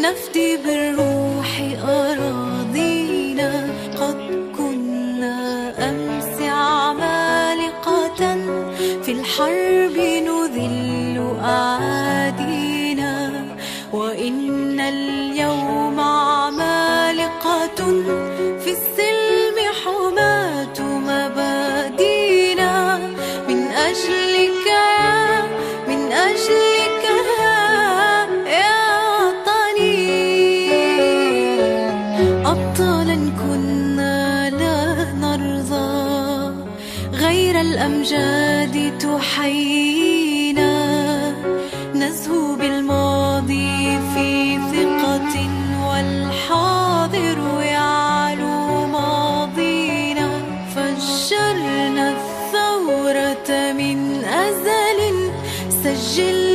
نفدي بالروح أراضينا. قد كنا أمس عمالقة في الحرب نذل أعادينا، وإن اليوم عمالقة في السلم حماة مبادينا. من أجلك من أجلك يا وطني أبطالا كنا لا نرضى غير الأمجاد تحيينا. نزهو بالماضي في ثقة والحاضر يعلو ماضينا. فجرنا الثورة من أزل، سجل